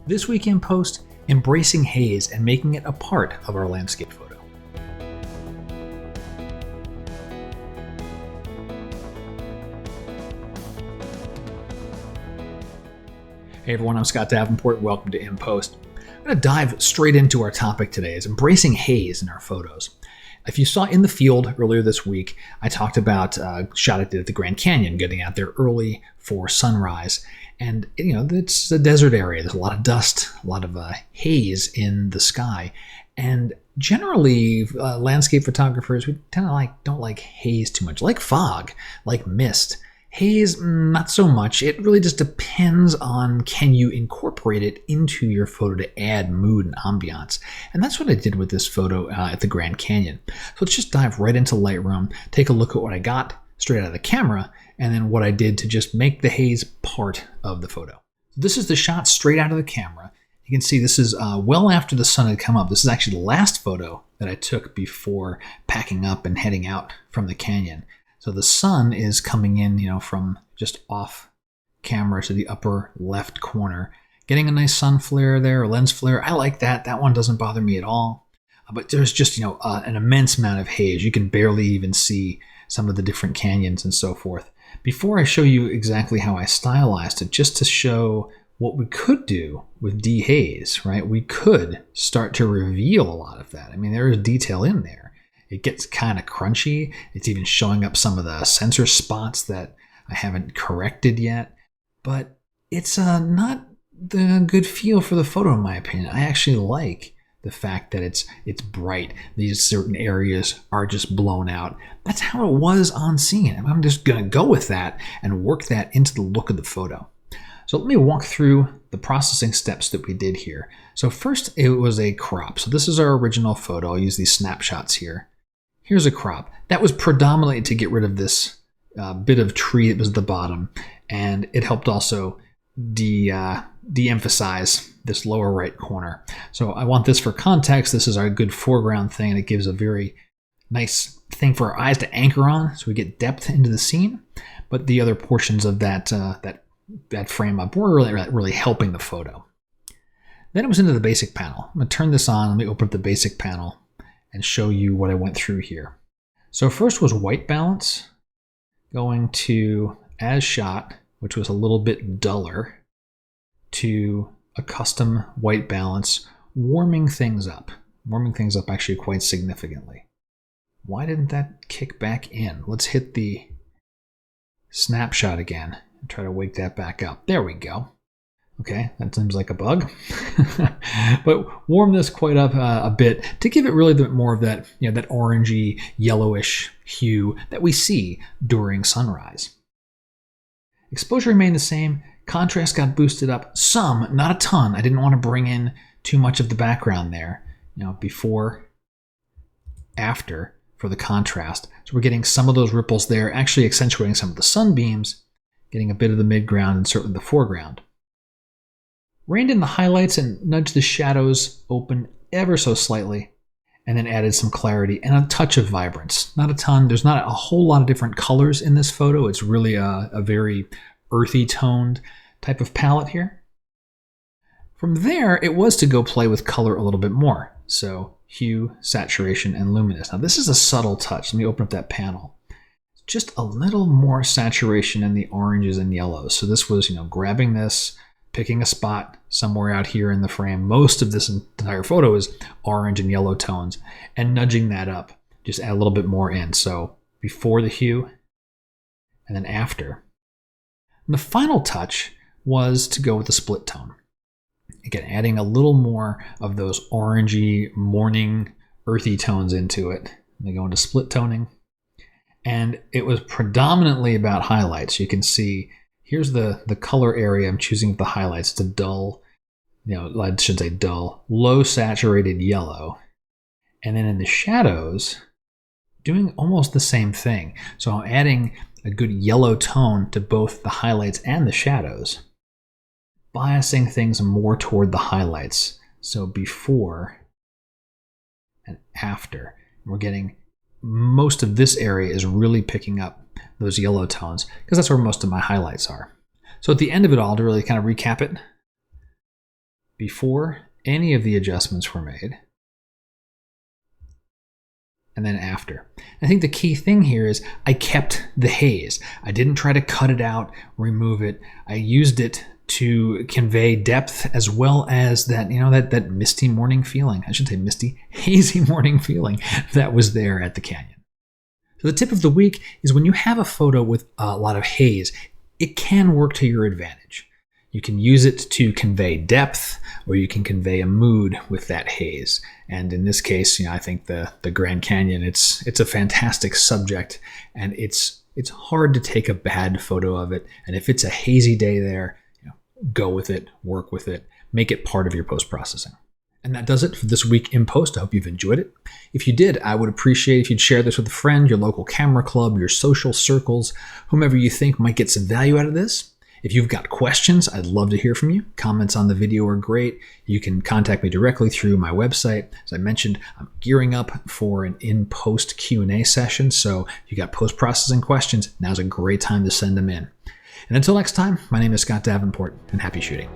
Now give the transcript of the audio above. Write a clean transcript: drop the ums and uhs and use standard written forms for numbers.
This week in post, embracing haze and making it a part of our landscape photo. Hey everyone, I'm Scott Davenport. Welcome to In Post. I'm going to dive straight into our topic today, is embracing haze in our photos. If you saw in the field earlier this week, I talked about a shot I did at the Grand Canyon, getting out there early for sunrise. And, it's a desert area. There's a lot of dust, a lot of haze in the sky. And generally, landscape photographers, we don't like haze too much. Like fog, like mist. Haze, not so much. It really just depends on can you incorporate it into your photo to add mood and ambiance. And that's what I did with this photo at the Grand Canyon. So let's just dive right into Lightroom, take a look at what I got straight out of the camera, and then what I did to just make the haze part of the photo. This is the shot straight out of the camera. You can see this is well after the sun had come up. This is actually the last photo that I took before packing up and heading out from the canyon. So the sun is coming in, from just off camera to the upper left corner, getting a nice sun flare there, or lens flare. I like that. That one doesn't bother me at all. But there's just, an immense amount of haze. You can barely even see some of the different canyons and so forth. Before I show you exactly how I stylized it, just to show what we could do with dehaze, right? We could start to reveal a lot of that. I mean, there is detail in there. It gets kind of crunchy. It's even showing up some of the sensor spots that I haven't corrected yet. But it's not the good feel for the photo, in my opinion. I actually like the fact that it's bright. These certain areas are just blown out. That's how it was on scene. And I'm just going to go with that and work that into the look of the photo. So let me walk through the processing steps that we did here. So first, it was a crop. So this is our original photo. I'll use these snapshots here. Here's a crop. That was predominantly to get rid of this bit of tree that was at the bottom. And it helped also de-emphasize this lower right corner. So I want this for context. This is our good foreground thing, and it gives a very nice thing for our eyes to anchor on, so we get depth into the scene. But the other portions of that frame up were really helping the photo. Then it was into the basic panel. I'm going to turn this on. Let me open up the basic panel and show you what I went through here. So first was white balance, going to as shot, which was a little bit duller, to a custom white balance, warming things up actually quite significantly. Why didn't that kick back in? Let's hit the snapshot again and try to wake that back up. There we go. Okay, that seems like a bug. But warm this quite up a bit to give it really a bit more of that, that orangey, yellowish hue that we see during sunrise. Exposure remained the same. Contrast got boosted up some, not a ton. I didn't want to bring in too much of the background there, before, after for the contrast. So we're getting some of those ripples there, actually accentuating some of the sunbeams, getting a bit of the midground and certainly the foreground. Reined in the highlights and nudged the shadows open ever so slightly, and then added some clarity and a touch of vibrance. Not a ton. There's not a whole lot of different colors in this photo. It's really a very earthy toned type of palette here. From there, it was to go play with color a little bit more. So hue, saturation, and luminous. Now this is a subtle touch. Let me open up that panel. Just a little more saturation in the oranges and yellows. So this was, grabbing this, picking a spot somewhere out here in the frame. Most of this entire photo is orange and yellow tones, and nudging that up, just add a little bit more in. So before the hue, and then after. And the final touch was to go with the split tone. Again, adding a little more of those orangey, morning, earthy tones into it. They go into split toning. And it was predominantly about highlights. You can see, here's the color area I'm choosing with the highlights. It's a dull, I should say dull, low saturated yellow. And then in the shadows, doing almost the same thing. So I'm adding a good yellow tone to both the highlights and the shadows, biasing things more toward the highlights. So before and after, we're getting most of this area is really picking up those yellow tones because that's where most of my highlights are. So at the end of it all, to really kind of recap it, before any of the adjustments were made, and then after. I think the key thing here is I kept the haze. I didn't try to cut it out, remove it. I used it to convey depth as well as that, that misty morning feeling. I should say misty, hazy morning feeling that was there at the canyon. So the tip of the week is when you have a photo with a lot of haze, it can work to your advantage. You can use it to convey depth, or you can convey a mood with that haze. And in this case, I think the Grand Canyon, it's a fantastic subject, and it's hard to take a bad photo of it. And if it's a hazy day there, go with it, work with it, make it part of your post-processing. And that does it for this week in post. I hope you've enjoyed it. If you did, I would appreciate if you'd share this with a friend, your local camera club, your social circles, whomever you think might get some value out of this. If you've got questions, I'd love to hear from you. Comments on the video are great. You can contact me directly through my website. As I mentioned, I'm gearing up for an in-post Q&A session, so if you got post-processing questions, now's a great time to send them in. And until next time, my name is Scott Davenport, and happy shooting.